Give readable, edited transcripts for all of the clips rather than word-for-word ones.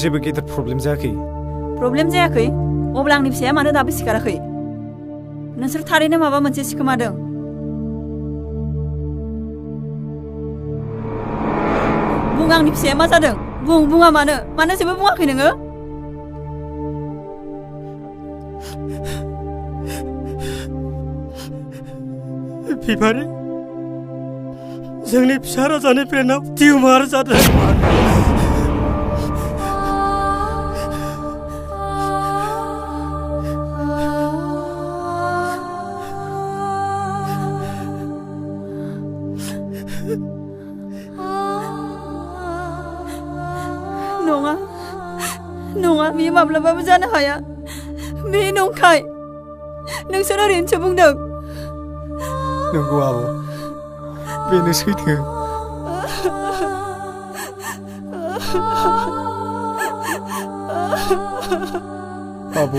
जेबो गेदेर प्रब्लेम जायाखै प्रब्लेम जायाखै अब्ला आंनि फिसाया मानो दाबो सिखाराखै नोंसोर थारैनो माबा मोनसे सिखोमादों बुं आंनि फिसाया मा जादों बुङा मानो जेबो बुङाखै नोङो बिमारि जोंनि फिसा राजानि ब्रेनाव टिउमार जादों नङा बियो माब्लाबाबो जानो हाया बे नंखाय नोंसोर ओरैनोसो बुंदों नंगौ आब' बेनो सैथो आब'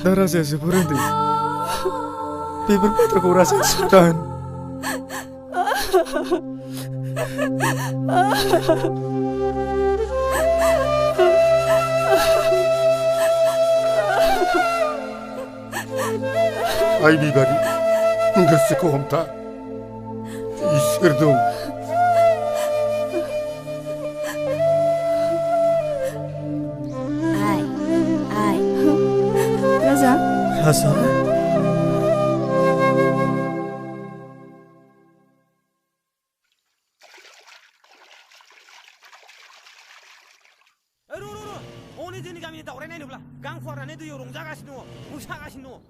दा राजाया जोबोर उन्दै बेफोर बाथ्राखौ राजाया खिन्थान आइ बिबारि गोसोखौ हमथा इसोर दं आइ राजा हनै जोंनि गामिनि दावराय नायनोब्ला गां फुवारनानै दैयाव रंजागासिनो दङ मोसागासिनो दङ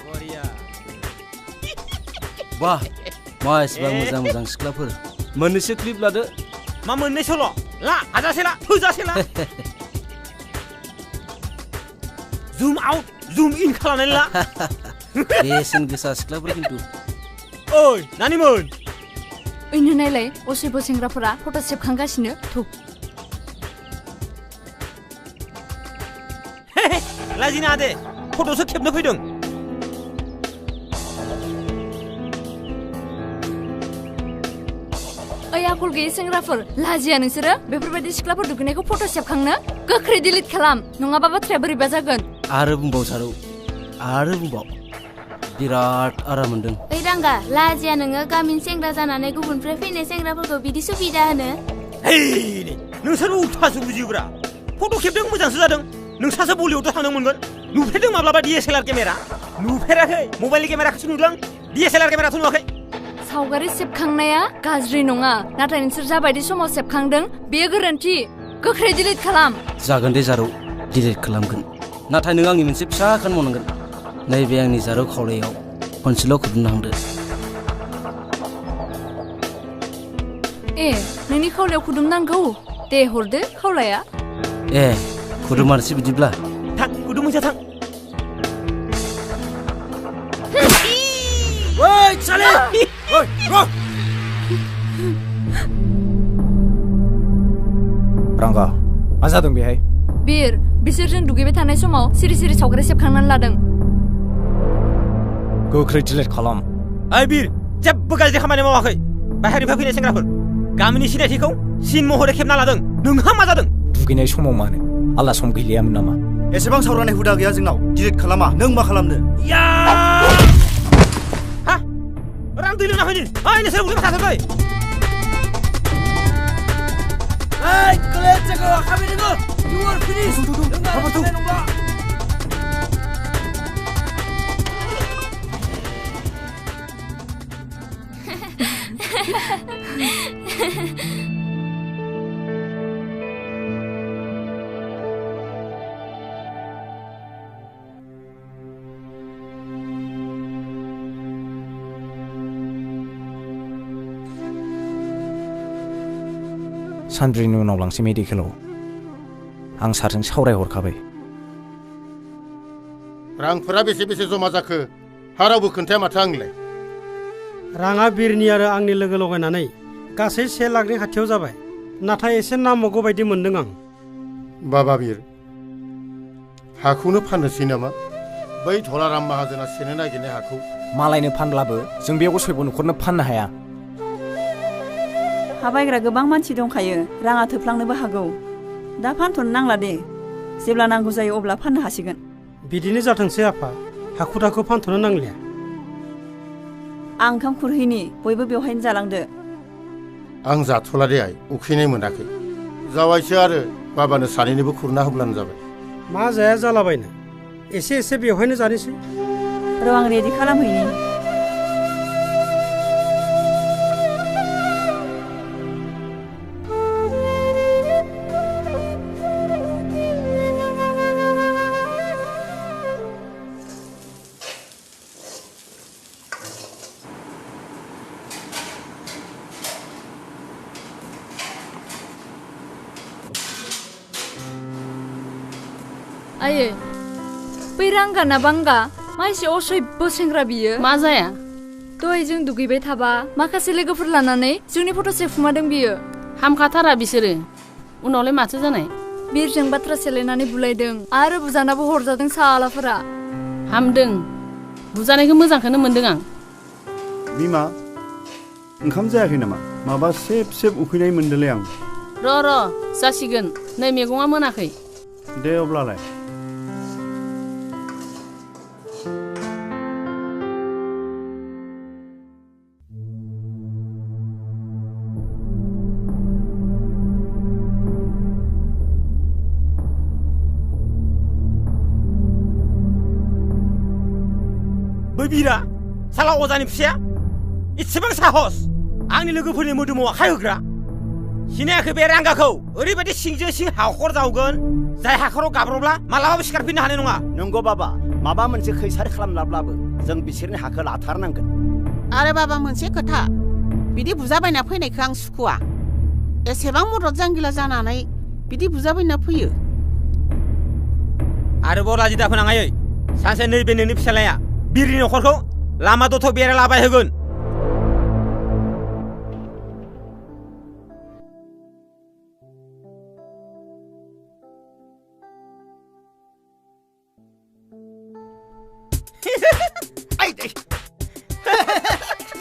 बरिया वाह मा एसेबां मोजां सिख्लाफोर मोननैसो क्लिप लादो मा मोननैसोल' ला हाजासे ला होजासे ला जुम आउट जुम इन खालामनानै ला बेसेन गोसा सिख्लाफोर खिन्थु ओइ नानिमोन ओइनो नायलाय असेबो सेंग्राफोरा फट' सेबखांगासिनो थौ लाजिना दे फट'सो खेबनो फैदों ओइ आखल गैयै सेंग्राफोर लाजिया नोंसोरो बेफोरबायदि सिख्लाफोर दुगैनायखौ फट' सेबखांनो गोख्रै डिलिट खालाम नङाबा बाथ्राया बोरैबा जागोन आरो बुंबाव सारौ आरो बुंबाव बिराद आराम मोनदों ओइ रांगा लाजिया नोङो गामिनि सेंग्रा जानानै गुबुननिफ्राय फैनाय सेंग्राफोरखौ बिदि सुबिदा होनो नोंसोरबो उल्थासो बुजियोब्रा फट' खेबदों मोजांसो जादों नोंसासो बलिउडआव थांनो मोनगोन नुफेरदों माब्लाबा DSLR केमेरा नुफेराखै मबाइलनि केमेराखौसो नुदों DSLR केमेराथ' नुवाखै सावगारि सेबखांनाया गाज्रि नङा नाथाय नोंसोर जाबायदि समाव सेबखांदों बेयो गोरोन्थि गोख्रै डिलिट खालाम जागोन दे जारौ डिलिट खालामगोन नाथाय नों आंनि मोनसे फिसा खामानि मावनांगोन नैबे आंनि जारौ खावलायाव खनसेल' खुदुमना हांदो ए नोंनि खावलायाव खुदुमनांगौ दे हरदो खावलाया ए खुदुमारसै बिदिब्ला थां खुदुमैसा थां ओइ चाले ओइ रांगा मा जादों बेहाय बिर बिसोरजों दुगैबाय थानाय समाव सिरि सिरि सावगारि सेबखांनानै लादों गोख्रै डिलिट खालाम ओइ बिर जेबो गाज्रि खामानि मावाखै बाहेरनिफ्राय फैनाय सेंग्राफोर गामिनि सिनायथिखौ सिन महरै खेबना लादों नोंहा मा जादों दुगैनाय समाव मानो आल्ला सम गैलियामोन नामा एसेबां सावरायनाय हुदा गैया जोंनाव डिलिट खालामा नों मा खालामनो हा रां दै लोंना फैदों ओइ नोंसोर उदै थाथारबाय ओइ कलेज जायगा खाबि दङ इउ आर फिनिश नंला सानब्रैनि उनाव लांसै मेडिकेलाव आं सारजों सावरायहरखाबाय रांफोरा बेसे बेसे जमा जाखो रावबो खोन्थाया माथो आंनिलाय राङा बिरनि आरो आंनि लोगो लगायनानै गासै 1 लाखनि खाथियाव जाबाय नाथाय एसे नांबावगौ बायदि मोनदों आं बाबा बिर हाखौनो फाननोसै नामा बै धलाराम माहाजोना सेनो नागिरनाय हाखौ मालायनो फानब्लाबो जों बे असयब न'खरनो फाननो हाया हा बायग्रा गोबां मानसि दंखायो राङा थोफ्लांनोबो हागौ दा फानथ'नो नांला दे जेब्ला नांगौ जायो अब्ला फाननो हासिगोन बिदिनो जाथोंसै आफा हाखु दाखु फानथ'नो नांलिया आं ओंखाम खुरहैनि बयबो बेवहायनो जालांदो आं जाथ'ला दे आइ उखैनाय मोनाखै जावायसो आरो बाबानो सानैनोबो खुरना होब्लानो जाबाय मा जाया जालाबायनो एसे एसे बेवहायनो जानोसै र' आं रेडि खालामहैनि आयै बै रांगा ना बांगा मा एसे असय्य सेंग्रा बियो मा जाया दहाय जों दुगैबाय थाबा माखासे लोगोफोर लानानै जोंनि फट' सेबखुमादों बियो हामखाथारा बिसोरो उनावलाय माथो जानाय बिरजों बाथ्रा सेलायनानै बुलायदों आरो बुजानाबो हरजादों सालाफोरा हामदों बुजानायखौ मोजांखौनो मोनदों आं बिमा ओंखाम जायाखै नामा माबा सेब सेब उखैनाय मोनदोंलै आं र' जासिगोन नै मैगङा मोनाखै दे अब्लालाय बै बिरा साला अजानि फिसाया इसेबां साहस आंनि लोगोफोरनि मोदोमाव आखाय होग्रा सिनायाखै बे रांगाखौ ओरैबायदि सिंजों सिं हाखर जावगोन जाय हाखराव गाब्र'ब्ला मालाबाबो सिखारफिननो हानाय नङा नंगौ बाबा माबा मोनसे खैसार खालामलाब्लाबो जों बिसोरनि हाखौ लाथारनांगोन आरो बाबा मोनसे खोथा बिदि बुजाबायना फैनायखौ आं सुखुवा एसेबां मदद जांगिला जानानै बिदि बुजाबायना फैयो आरोबाव लाजि दाफोनाङायै सानसे नैबे नोंनि फिसालाया बिरनि न'खरखौ लामा दथ' बेरा लाबाय होगोन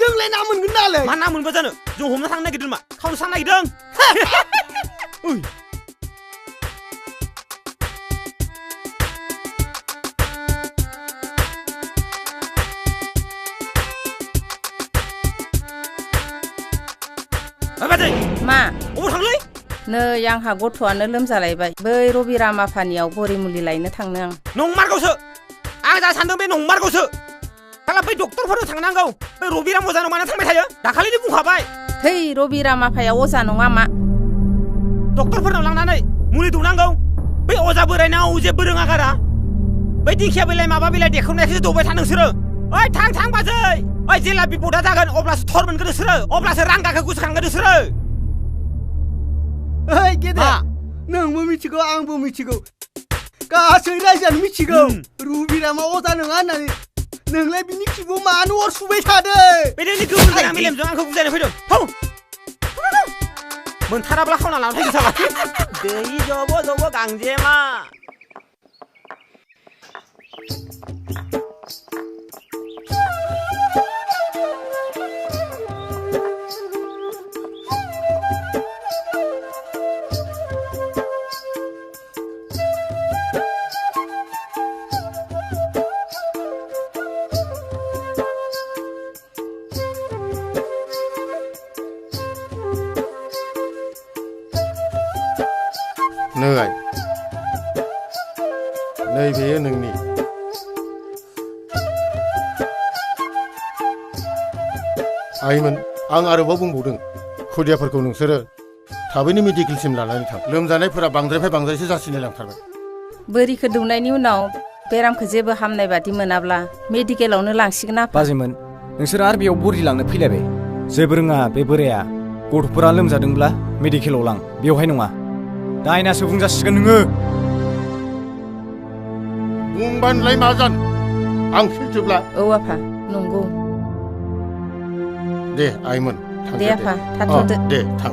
जोंलाय ना मोनगोन नालाय मा ना मोनबा जानो जों हमनो थांनो नागिरदों मा खावनो थांनो नागिरदों मा अबाव थांलै नै आंहा गथ'आनो लोमजालायबाय बै रबिराम आफानियाव बरि मुलि लायनो थांनो आं नंमारगौसो आं जा सानदों बे नंमारगौसो खाला बै डक्टरफोरनाव थांनांगौ बै रबिराम अजानाव मानो थांबाय थायो दाखालिनो बुंखाबाय थै रबिराम आफाया अजा नङा मा डक्टरफोरनाव लांनानै मुलि दौनांगौ बै अजा बोरायनाव जेबो रोङा गारा बै दिंखिया बिलाइ माबा बिलाइ देखायनायखौसो दौबाय था नोंसोरो ओइ थां बाजै ओइ जेला बिपदा जागोन अब्लासो थर मोनगोन नोंसोरो अब्लासो रांगाखौ गोसोखांगोन नोंसोरो ओइ गेदे नोंबो मिथिगौ आंबो मिथिगौ गासै रायजोआनो मिथिगौ रबिरामा अजा नङा होननानै नोंलाय बिनि खिबुआव मानो अर सुबाय थादों बे नोंनि गोबोर गोनां मेलेमजों आंखौ बुजायनो फैदों हौ मोनथाराब्ला खावना लाना फैगोन साला दै जब' गांजेमा नै बेयो नोंनि आइमोन आं आरोबाव बुंबावदों खुदियाफोरखौ नोंसोरो थाबैनो मेडिकेलसिम लानानै थां लोमजानायफोरा बांद्रायनिफ्राय बांद्रायसो जासिनो लांथारबाय बोरिखौ दौनायनि उनाव बेरामखौ जेबो हामनाय बादि मोनाब्ला मेडिकेलावनो लांसिगोन आफा बाजैमोन नोंसोर आरो बेयाव बरि लांनो फैलायबाय जेबो रोङा बे बोराया गथ'फोरा लोमजादोंब्ला मेडिकेलाव लां बेवहाय नङा दायनासो बुंजासिगोन नोङो बुंबानोलाय मा जानो आं सैथोब्ला औ आफा नंगौ दे आइमोन दे आफा थाथ'दो दे थां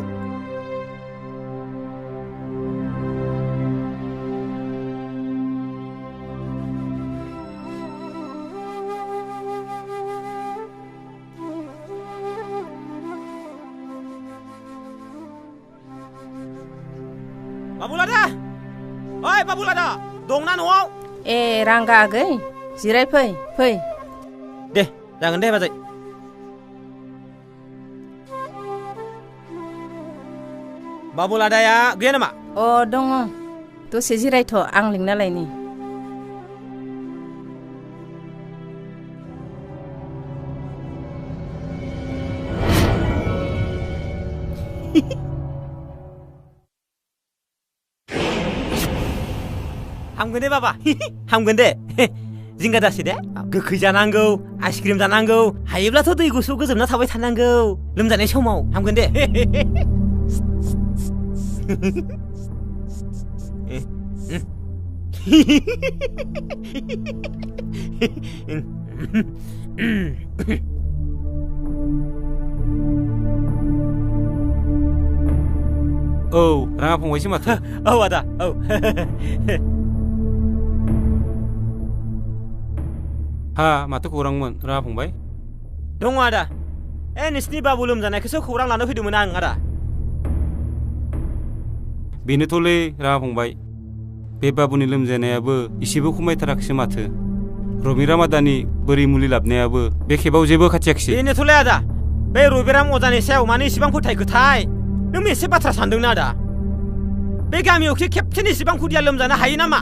बाबुलादा ओइ बाबुलादा दंना न'आव ए रांगा आगै जिराय फै फै दे जागोन दे बाजै बाबुलादाया गैया नामा अ दङ दसे जिरायथ' आं लिंना लायनि हामगोन दे बाबा हामगोन दे जिंगा दासि दे गोखै जानांगौ आइसक्रिम जानांगौ हायोब्लाथ' दै गुसु गोजोमना थाबाय थानांगौ लोमजानाय समाव हामगोन दे औ राङा फंबायसो माथो औ आदा औ हा माथो खौरांमोन राङा फंबाय दङ आदा नोंसिनि बाबु लोमजानायखौसो खौरां लानो फैदोंमोन आं आदा बेनोथ'लै राङा फंबाय बे बाबुनि लोमजानायाबो इसेबो खमायथाराखिसै माथो रबिराम आदानि बोरै मुलि लाबोनायाबो बे खेबाव जेबो खाथियाखिसै बेनोथ'लै आदा बे रबिराम अजानि सायाव मानो इसेबां फोथायखोथाय नों एसे बाथ्रा सानदोंना आदा बे गामियावखि खेबसेनि इसेबां खुदिया लोमजानो हायो नामा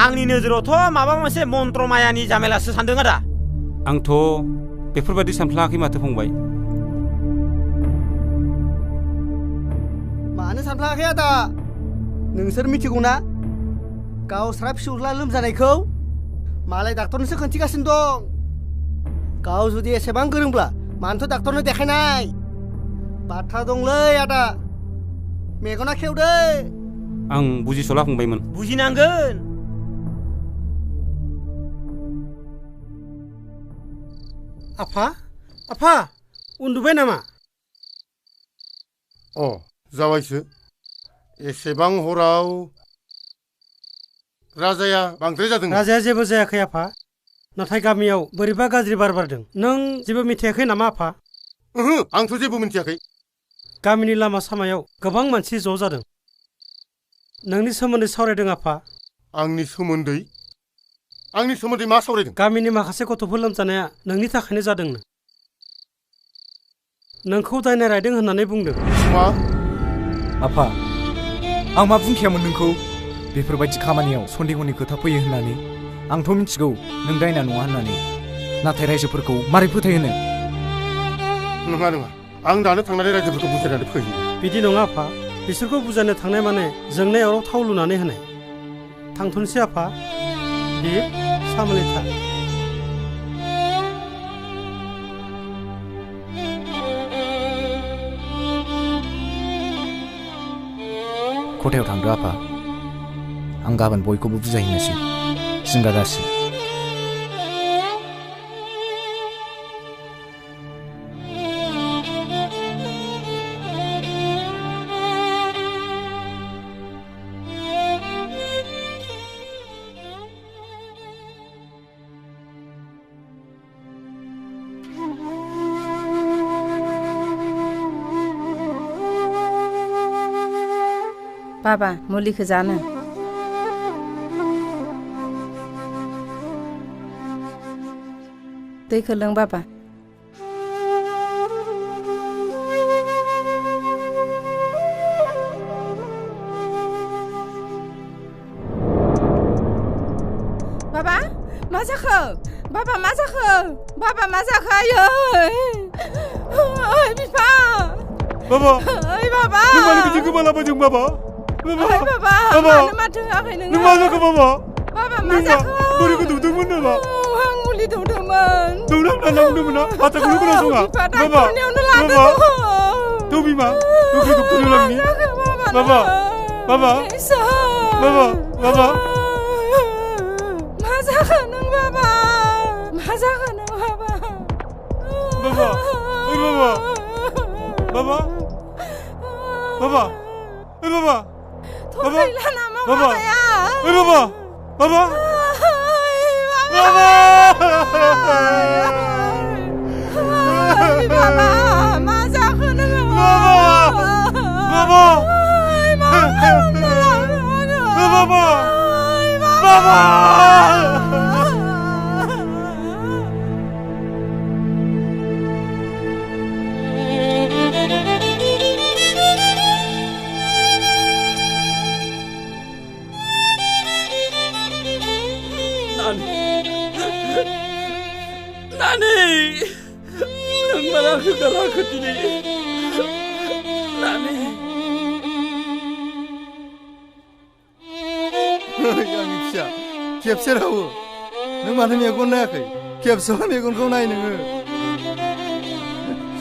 आंनि नोजोरावथ' माबा मोनसे मन्त्र मायानि जामेलासो सानदों आदा आंथ' बेफोरबायदि सानफ्लाङाखै माथो फंबाय मानो सानफ्लाङाखै आदा नोंसोर मिथिगौ ना गावस्रा फिसौज्ला लोमजानायखौ मालाय डाक्टरनोसो खोन्थिगासिनो दं गाव जुदि एसेबां गोरोंब्ला मानोथ' डाक्टरनो देखायनाय बाथ्रा दंलै आदा मेगना खेवदो आं बुजिस'ला फंबायमोन बुजिनांगोन आफा आफा उन्दुबाय नामा अ जाबायसो एसेबां हराव राजाया बांद्राय जादों राजाया जेबो जायाखै आफा नाथाय गामियाव बोरैबा गाज्रि बार बारदों नों जेबो मिथियाखै नामा आफा ओहो आंथ' जेबो मिथियाखै गामिनि लामा सामायाव गोबां मानसि ज' जादों नोंनि सोमोन्दै सावरायदों आफा आंनि सोमोन्दै मा सावरायदों गामिनि माखासे गथ'फोर लोमजानाया नोंनि थाखायनो जादोंनो नोंखौ दायना रायदों होननानै बुंदों मा आफा आं मा बुंखायामोन नोंखौ बेफोरबायदि खामानियाव सन्देहनि खोथा फैयो होननानै आंथ' मिथिगौ नों दायना नङा होननानै नाथाय रायजोफोरखौ मारै फोथायहोनो नङा आं दानो थांनानै रायजोफोरखौ बुजायनानै फैयो बिदि नङा आफा बिसोरखौ बुजायनो थांनाय माने जोंनाय अराव थाव लुनानै होनाय थांथ'नोसै आफा बे सामोलै था खथायाव थांदो आफा आं गाबोन बयखौबो बुजायहैनोसै जिंगा दासि बाबा मुलिखौ जानो दैखौ लों बाबा बाबा मा जाखो बाबा मा जाखो बाबा मा जाखो आयै बिफा बाबा ओइ बाबा नों मानो बिदि गोमालाबायदों बाबा ओइ बाबा मानो माथो होआखै नों मा जाखो बाबा बाबा मा जाखो बोरैखौ दौदोंमोन नामा आं मुलि दौदोंमोन दौनांना बुंदोंमोन ना बाथ्राखौनो खोनासङा बाबा बाबा दौ बिमा गोख्रै डक्टरनाव लांनि बाबा बाबा बाबा बाबा मा जाखो नों बाबा मा जाखो नों बाबा बाबा ओइ बाबा बाबा बाबा ओइ बाबा बाबा बाबा ओइ बाबा बाबा बाबा मा जाखो नोङो बाबा बाबा 나니 नोंमारा होगाराखै दिनै नानि आंनि फिसा खेबसे रावो नों मानो मेगन नायाखै खेबसेल' मेगनखौ नाय नोङो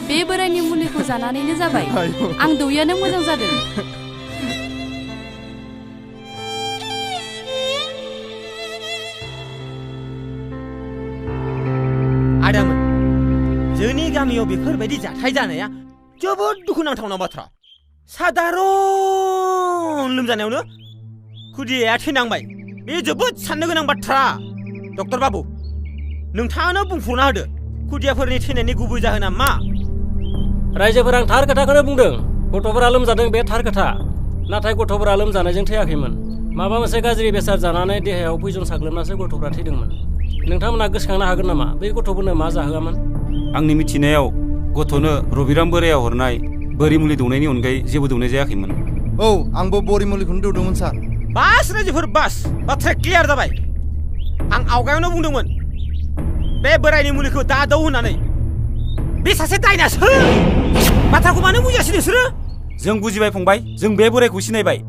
बे बोरायनि मुलिखौ जानानैनो जाबाय आं दौयैयानो मोजां जादों आदामोन जोंनि गामियाव बेफोरबायदि जाथाय जानाया जोबोद दुखुनांथावना बाथ्रा साधारन लोमजानायावनो खुदियाया थैनांबाय बे जोबोद साननो गोनां बाथ्रा डक्टर बाबु नोंथाङानो बुंफुरना होदो खुदियाफोरनि थैनायनि गुबै जाहोना मा रायजोफोरा थार खोथाखौनो बुंदों गथ'फोरा लोमजादों बे थार खोथा नाथाय गथ'फोरा लोमजानायजों थैयाखैमोन माबा मोनसे गाज्रि बेसाद जानानै देहायाव पयजन साग्लोबनासो गथ'फोरा थैदोंमोन नोंथांमोना गोसोखांनो हागोन नामा बै गथ'फोरनो मा जाहोआमोन आंनि मिथिनायाव गथ'नो रबिराम बोराया हरनाय बोरि मुलि दौनायनि अनगायै जेबो दौनाय जायाखैमोन औ आंबो बोरि मुलिखौनो दौदोंमोन सार बास रायजोफोर बास बाथ्राया क्लियार जाबाय आं आवगायावनो बुंदोंमोन बे बोरायनि मुलिखौ दा दौ होननानै बे सासे दायनासो बाथ्राखौ मानो बुजियासै नोंसोरो जों बुजिबाय फंबाय जों बे बोरायखौ सिनायबाय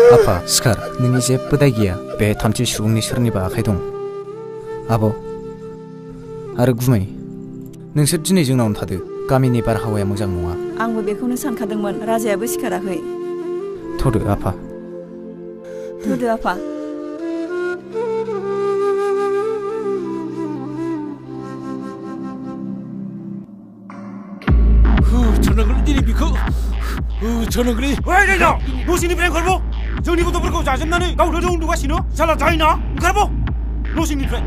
आफा सिखार नोंनि जेबो दाय गैया बे थामथि सुबुंनि सोरनिबा आखाइ दं आब' आरो गुमै नोंसोर दिनै जोंनावनो थादो गामिनि बारहावाया मोजां नङा आंबो बेखौनो सानखादोंमोन राजायाबो सिखाराखै थ'दो आफा थ'दो आफा होथारनांगोन दिनै बेखौ होथारनांगोन ओइ दायना न'सिंनिफ्राय ओंखारबो जोंनि गथ'फोरखौ जाजोबनानै गावनो उन्दुगासिनो साला दायना ओंखारबो न'सिंनिफ्राय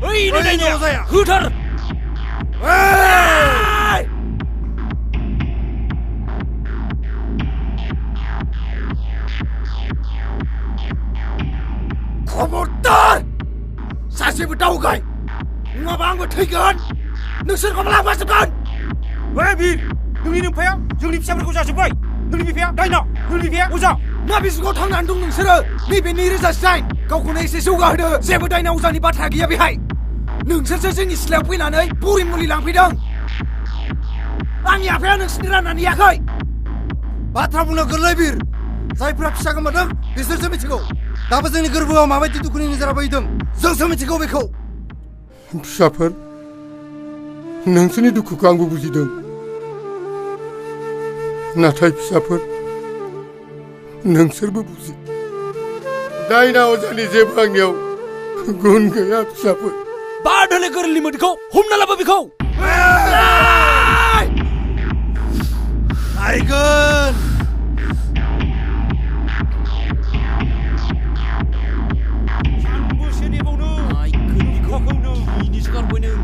ओइ दायना जाया होथार खबरदार सासेबो दावगाय नङाबा आंबो थैगोन नोंसोरखौ लांफाजोबगोन ओइ बिर नोंनि नोमफाया जोंनि फिसाफोरखौ जाजोब्बाय नोंनि बिफाया दायना नोंनि बिफाया अजा माबे जुगाव थांनानै दं नोंसोरो नैबे 2009 गावखौनो एसे जौगाहोदो जेबो दायना अजानि बाथ्रा गैया बेहाय नोंसोरसो जोंनि सिथ्लायाव फैनानै बुरि मुलि लांफैदों आंनि आफाया नोंसिनि राननानै होआखै बाथ्रा बुंनो गोरलै बिर जायफोरा फिसा गोमादों बिसोरसो मिथिगौ दाबो जोंनि गोरबोआव माबायदि दुखुनि नोजोरा बोहैदों जोंसो मिथिगौ बेखौ फिसाफोर नोंसोरनि दुखुखौ आंबो बुजिदों नाथाय फिसाफोर नोंसोरबो बुजि दायना अजानि जेबो आंनियाव गुन गैया फिसाफोर बादोले गोरलै मोदैखौ हमना लाबो बेखौ आइगोन सानबोसे नेबावनो बिखाखौनो बिनिसो गारबाय नों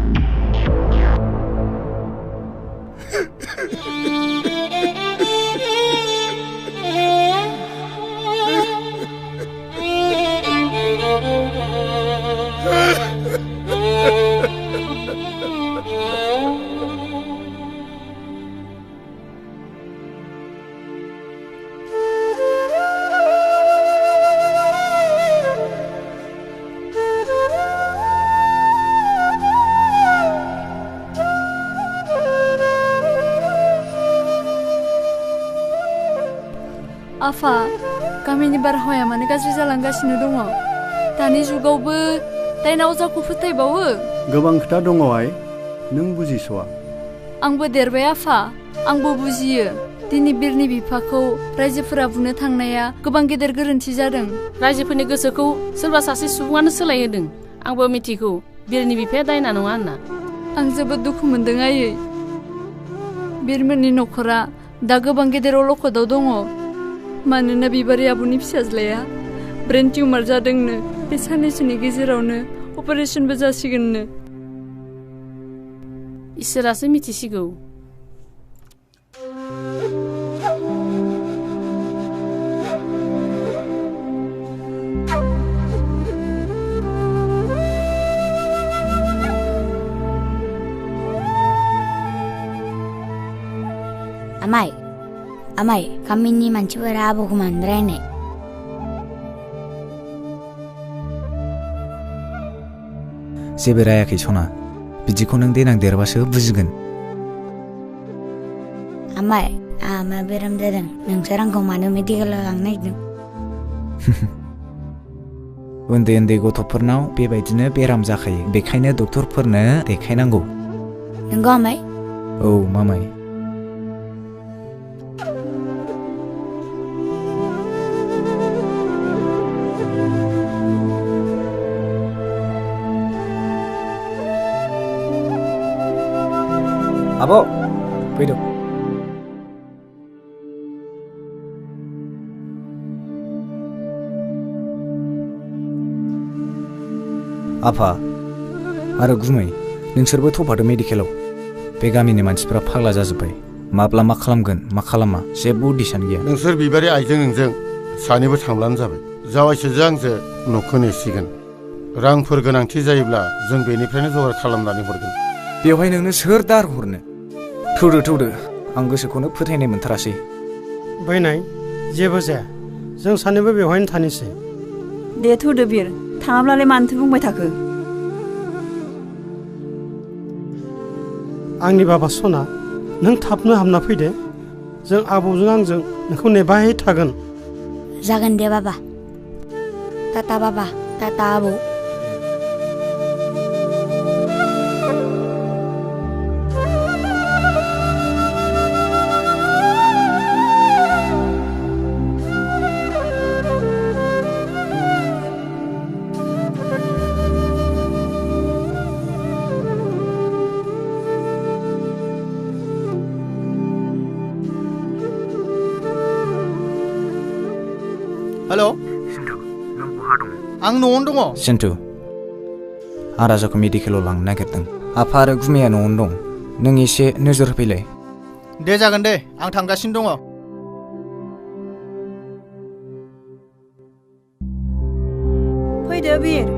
आफा गामिनि बारहावाया मानो गाज्रि जालांगासिनो दङ दानि जुगावबो दायना अजाखौ फोथायबावो गोबां खोथा दङ आइ नों बुजिस'आ आंबो देरबाय आफा आंबो बुजियो दिनै बिरनि बिफाखौ रायजोफोरा बुनो थांनाया गोबां गेदेर गोरोन्थि जादों रायजोफोरनि गोसोखौ सोरबा सासे सुबुङानो सोलायहोदों आंबो मिथिगौ बिरनि बिफाया दायना नङा होनना आं जोबोद दुखु मोनदों आयै बिरमोननि न'खरा दा गोबां गेदेर अलखदाव दङ मानोना बिबारि आबुनि फिसाज्लाया ब्रेन टिउमार जादोंनो बे साननैसोनि गेजेरावनो अपारेशनबो जासिगोननो इसोरासो मिथिसिगौ आमाय गामिनि मानसिफोरा आबौखौ मानद्रायनाय जेबो रायाखै सना बिदिखौ नों देनां देरबासो बुजिगोन आमाय आंहा बेराम जादों नोंसोर आंखौ मानो मेडिकेलाव लांनो नागिरदों उन्दै उन्दै गथ'फोरनाव बेबायदिनो बेराम जाखायो बेखायनो डक्टरफोरनो देखायनांगौ नंगौ आमाय औ मामाय आब' फैदो आफा आरो गुमै नोंसोरबो थफादो मेडिकेलाव बे गामिनि मानसिफ्रा फाग्ला जाजोब्बाय माब्ला मा खालामगोन मा खालामा जेबो उदिसान गैया नोंसोर बिबारि आइजों नोंजों सानैबो थांब्लानो जाबाय जावायसोजो आंजो न'खौ नेसिगोन रांफोर गोनांथि जायोब्ला जों बेनिफ्रायनो जगार खालामनानै हरगोन बेवहाय नोंनो सोर दार हरनो थौदो आं गोसोखौनो फोथायनाय मोनथारासै बैनाय जेबो जाया जों सानैबो बेवहायनो थानोसै दे थौदो बिर थाङाब्लालाय मानोथो बुंबाय थाखो आंनि बाबा सना नों थाबनो हाबना फैदे जों आबौजों आंजों नोंखौ नेबाय थागोन जागोन दे बाबा टाटा आबौ हेल' आं न'आवनो दङ सिन्टु आं राजाखौ मेडिकेलाव लांनो नागिरदों आफा आरो गुमैया न'आवनो दं नों एसे नोजोर होफैलाय दे जागोन दे आं थांगासिनो दङ फैदो बिर